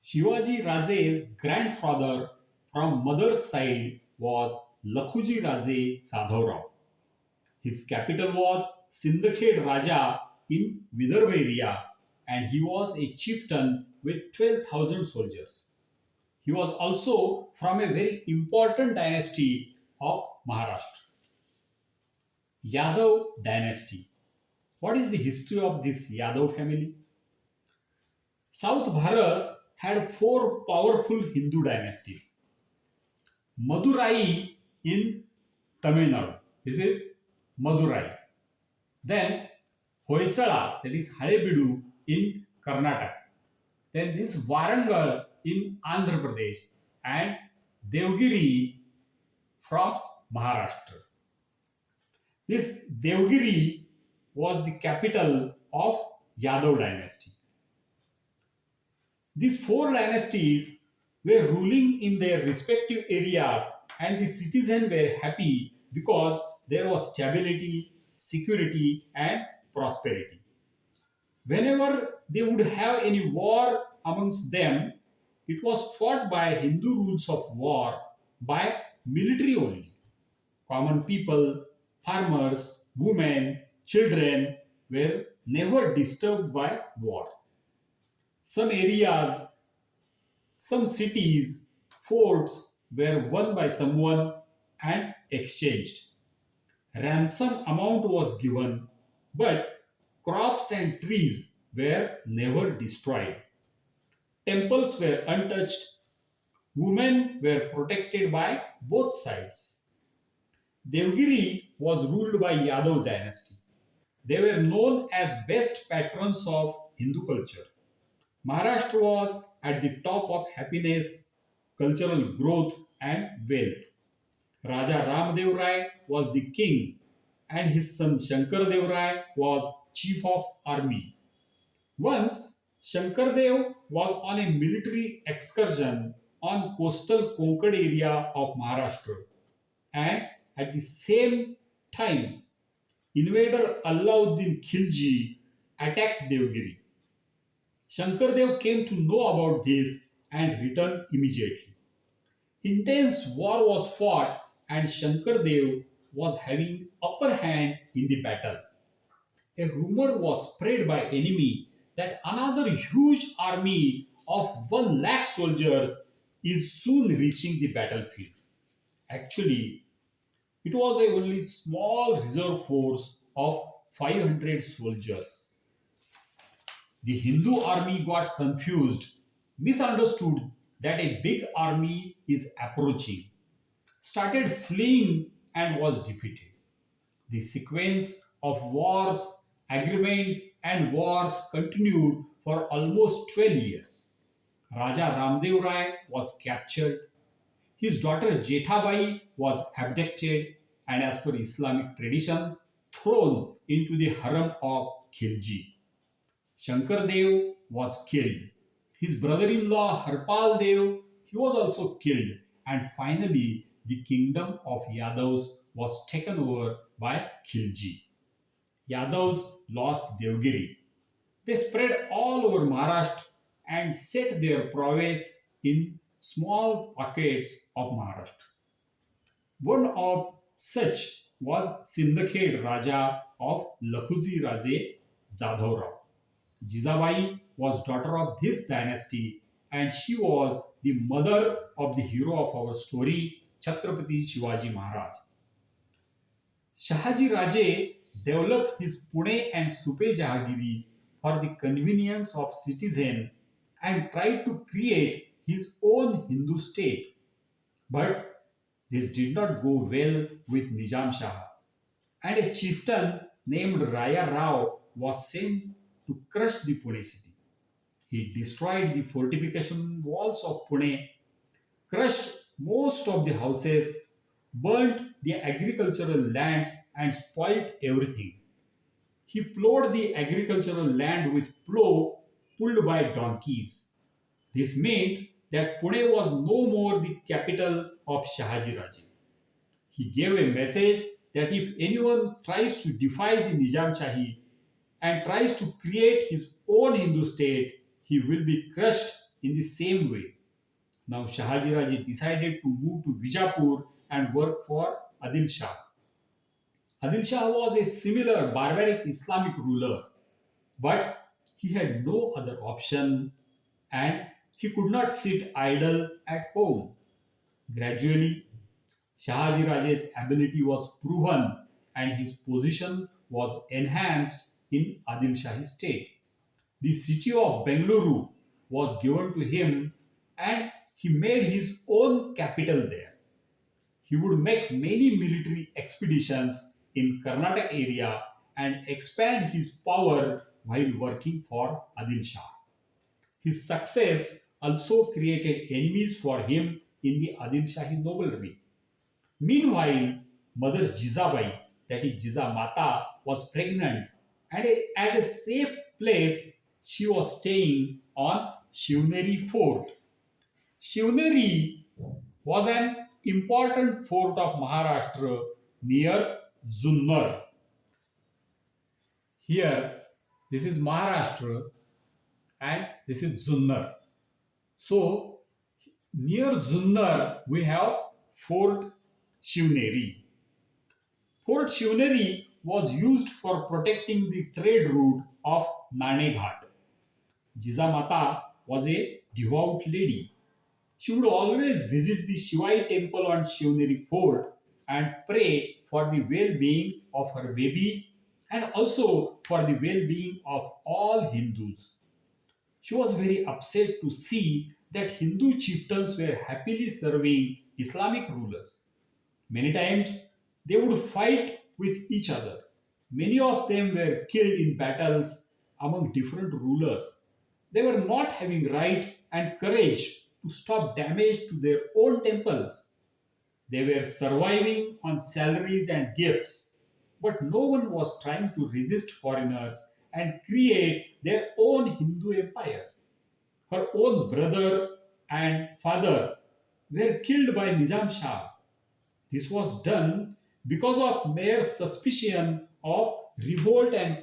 Shivaji Raje's grandfather from mother's side was Lakhuji Raje Jadhavrao. His capital was Sindhkhed Raja in Vidarbha area, and he was a chieftain with 12,000 soldiers. He was also from a very important dynasty of Maharashtra, Yadav dynasty. What is the history of this Yadav family? South Bharat had four powerful Hindu dynasties. Madurai in Tamil Nadu. This is Madurai. Then Hoysala, that is Halebidu in Karnataka. Then this Warangal in Andhra Pradesh and Devgiri from Maharashtra. This Devgiri was the capital of Yadav dynasty. These four dynasties were ruling in their respective areas, and the citizens were happy because there was stability, security, and prosperity. Whenever they would have any war amongst them, it was fought by Hindu rules of war by military only. Common people, farmers, women, children were never disturbed by war. Some areas, some cities, forts were won by someone and exchanged. Ransom amount was given, but crops and trees were never destroyed. Temples were untouched. Women were protected by both sides. Devgiri was ruled by Yadav dynasty. They were known as best patrons of Hindu culture. Maharashtra was at the top of happiness, cultural growth, and wealth. Raja Ramdev Rai was the king, and his son Shankar Dev Rai was chief of army. Once, Shankar Dev was on a military excursion on coastal Konkan area of Maharashtra, and at the same time, invader Alauddin Khilji attacked Devgiri. Shankardev came to know about this and returned immediately. Intense war was fought and Shankardev was having upper hand in the battle. A rumor was spread by enemy that another huge army of 1 lakh soldiers is soon reaching the battlefield. Actually, it was a only small reserve force of 500 soldiers. The Hindu army got confused, misunderstood that a big army is approaching, started fleeing, and was defeated. The sequence of wars, agreements, and wars continued for almost 12 years. Raja Ramdev Rai was captured, his daughter Jethabai was abducted, and as per Islamic tradition, thrown into the harem of Khilji. Shankar Dev was killed. His brother-in-law Harpal Dev, he was also killed. And finally, the kingdom of Yadavs was taken over by Khilji. Yadavs lost Devgiri. They spread all over Maharashtra and set their prowess in small pockets of Maharashtra. One of such was Sindhkhed Raja of Lakhuji Raje Jadhavrao. Jizabai was daughter of this dynasty and she was the mother of the hero of our story, Chhatrapati Shivaji Maharaj. Shahaji Raje developed his Pune and Supe Jahagiri for the convenience of citizens and tried to create his own Hindu state. But this did not go well with Nizam Shah, and a chieftain named Raya Rao was sent to crush the Pune city. He destroyed the fortification walls of Pune, crushed most of the houses, burnt the agricultural lands, and spoilt everything. He plowed the agricultural land with plow pulled by donkeys. This meant that Pune was no more the capital of Shahaji Raje. He gave a message that if anyone tries to defy the Nizam Shahi and tries to create his own Hindu state, he will be crushed in the same way. Now Shahaji Raje decided to move to Bijapur and work for Adil Shah. Adil Shah was a similar barbaric Islamic ruler, but he had no other option and he could not sit idle at home. Gradually, Shahaji Raje's ability was proven and his position was enhanced in Adil Shahi state. The city of Bengaluru was given to him and he made his own capital there. He would make many military expeditions in Karnataka area and expand his power while working for Adil Shah. His success also created enemies for him in the Adil Shahi nobility. Meanwhile, Mother Jizabai, that is Jizamata, was pregnant and as a safe place, she was staying on Shivneri Fort. Shivneri was an important fort of Maharashtra near Junnar. Here, this is Maharashtra and this is Junnar. So, near Junnar, we have Fort Shivneri. Fort Shivneri was used for protecting the trade route of Naneghat. Jizamata was a devout lady. She would always visit the Shivai temple on Shivneri fort and pray for the well-being of her baby and also for the well-being of all Hindus. She was very upset to see that Hindu chieftains were happily serving Islamic rulers. Many times they would fight with each other. Many of them were killed in battles among different rulers. They were not having right and courage to stop damage to their own temples. They were surviving on salaries and gifts, but no one was trying to resist foreigners and create their own Hindu empire. Her own brother and father were killed by Nizam Shah. This was done because of mere suspicion of revolt and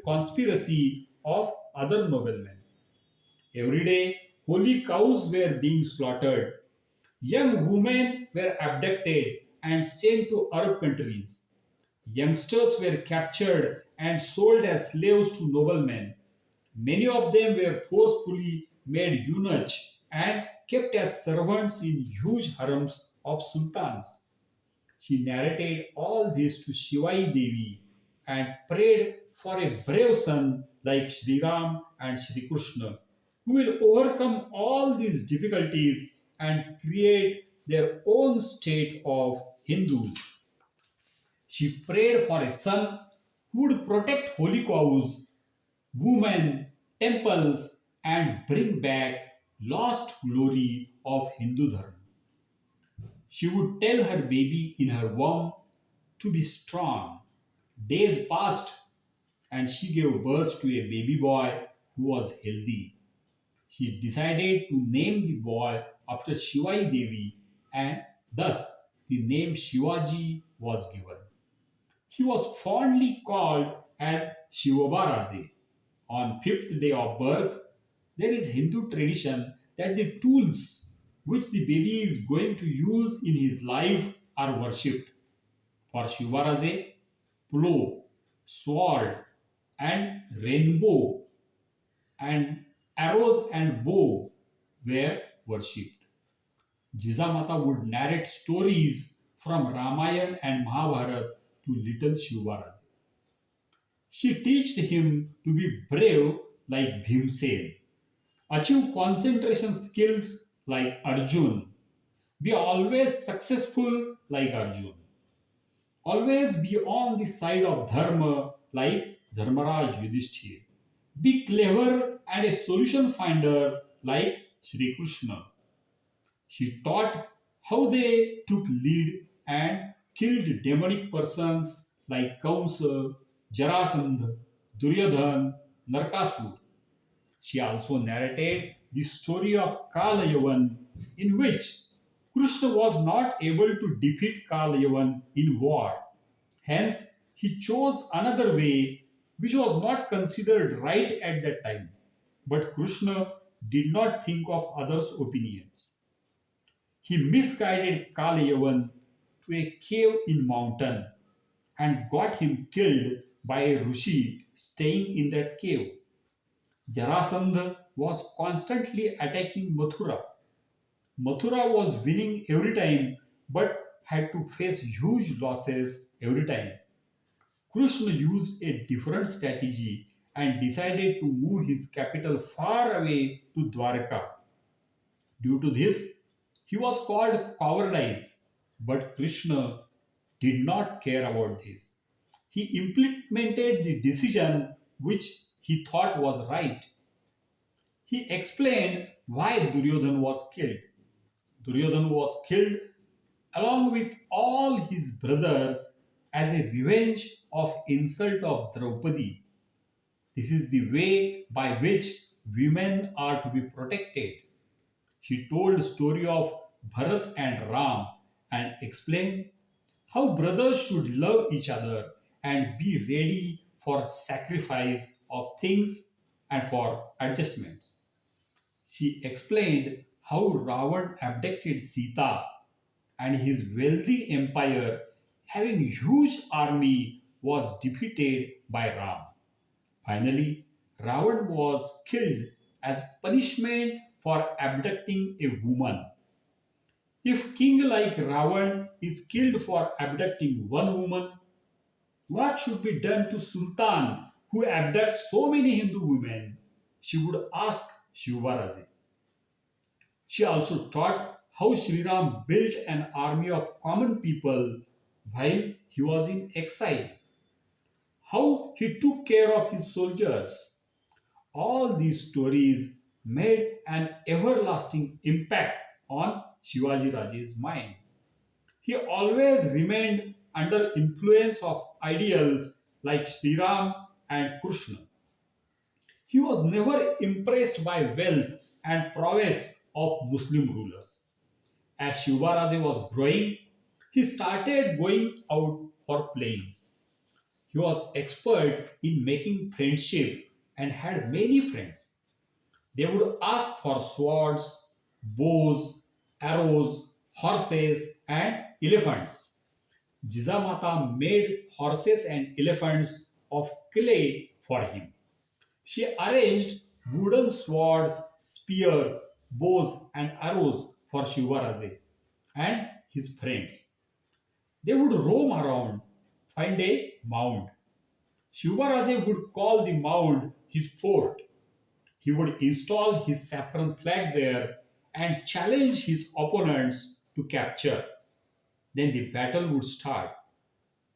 conspiracy of other noblemen. Every day, holy cows were being slaughtered. Young women were abducted and sent to Arab countries. Youngsters were captured and sold as slaves to noblemen. Many of them were forcefully made eunuchs and kept as servants in huge harems of sultans. She narrated all this to Shivai Devi and prayed for a brave son like Sri Ram and Sri Krishna who will overcome all these difficulties and create their own state of Hindus. She prayed for a son who would protect holy cows, women, temples, and bring back lost glory of Hindu Dharma. She would tell her baby in her womb to be strong. Days passed and she gave birth to a baby boy who was healthy. She decided to name the boy after Shivai Devi and thus the name Shivaji was given. He was fondly called as Shivabaraje. On fifth day of birth, there is Hindu tradition that the tools which the baby is going to use in his life are worshipped. For Shivaraje, plow, sword, and rainbow and arrows and bow were worshipped. Jizamata would narrate stories from Ramayana and Mahabharata to little Shivaraje. She taught him to be brave like Bhimsen, achieve concentration skills like Arjun, be always successful like Arjun, always be on the side of Dharma like Dharmaraj Yudhishthir, be clever and a solution finder like Sri Krishna. She taught how they took lead and killed demonic persons like Kamsa, Jarasandha, Duryodhan, Narkasur. She also narrated the story of Kalayavan, in which Krishna was not able to defeat Kalayavan in war. Hence, he chose another way which was not considered right at that time. But Krishna did not think of others' opinions. He misguided Kalayavan to a cave in mountain and got him killed by a Rishi staying in that cave. Jarasandha was constantly attacking Mathura. Mathura was winning every time but had to face huge losses every time. Krishna used a different strategy and decided to move his capital far away to Dwarka. Due to this, he was called cowardice, but Krishna did not care about this. He implemented the decision which he thought was right. He explained why Duryodhan was killed. Duryodhan was killed along with all his brothers as a revenge of insult of Draupadi. This is the way by which women are to be protected. She told the story of Bharat and Ram and explained how brothers should love each other and be ready for sacrifice of things and for adjustments. She explained how Ravan abducted Sita and his wealthy empire, having huge army, was defeated by Ram. Finally, Ravan was killed as punishment for abducting a woman. If king like Ravan is killed for abducting one woman, what should be done to Sultan who abducts so many Hindu women? She would ask Shivaraji. She also taught how Sri Ram built an army of common people while he was in exile, how he took care of his soldiers. All these stories made an everlasting impact on Shivaji Raje's mind. He always remained under influence of ideals like Sri Ram and Krishna. He was never impressed by wealth and prowess of Muslim rulers. As Shivaraje was growing, he started going out for playing. He was expert in making friendship and had many friends. They would ask for swords, bows, arrows, horses, and elephants. Jizamata made horses and elephants of clay for him. She arranged wooden swords, spears, bows, and arrows for Shivaraje and his friends. They would roam around, find a mound. Shivaraje would call the mound his fort. He would install his saffron flag there and challenge his opponents to capture. Then the battle would start,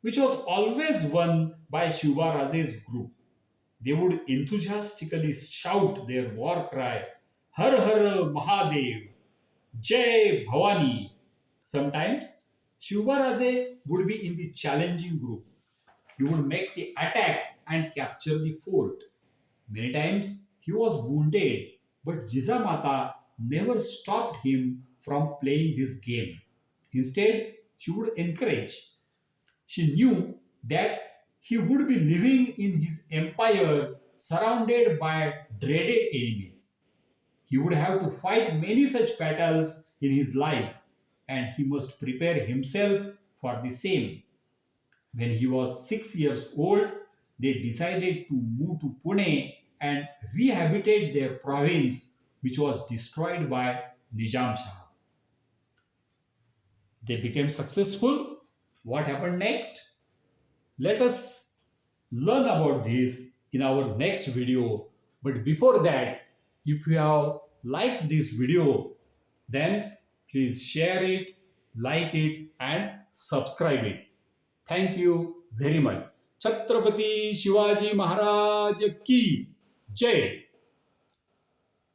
which was always won by Shivaraje's group. They would enthusiastically shout their war cry, Har Har Mahadev, Jai Bhavani. Sometimes Shivaraje would be in the challenging group. He would make the attack and capture the fort. Many times he was wounded, but Jizamata never stopped him from playing this game. Instead, she would encourage. She knew that he would be living in his empire surrounded by dreaded enemies. He would have to fight many such battles in his life, and he must prepare himself for the same. When he was 6 years old, they decided to move to Pune and rehabilitate their province, which was destroyed by Nizam Shah. They became successful. What happened next? Let us learn about this in our next video. But before that, if you have liked this video, then please share it, like it, and subscribe it. Thank you very much. Chhatrapati Shivaji Maharaj ki Jai.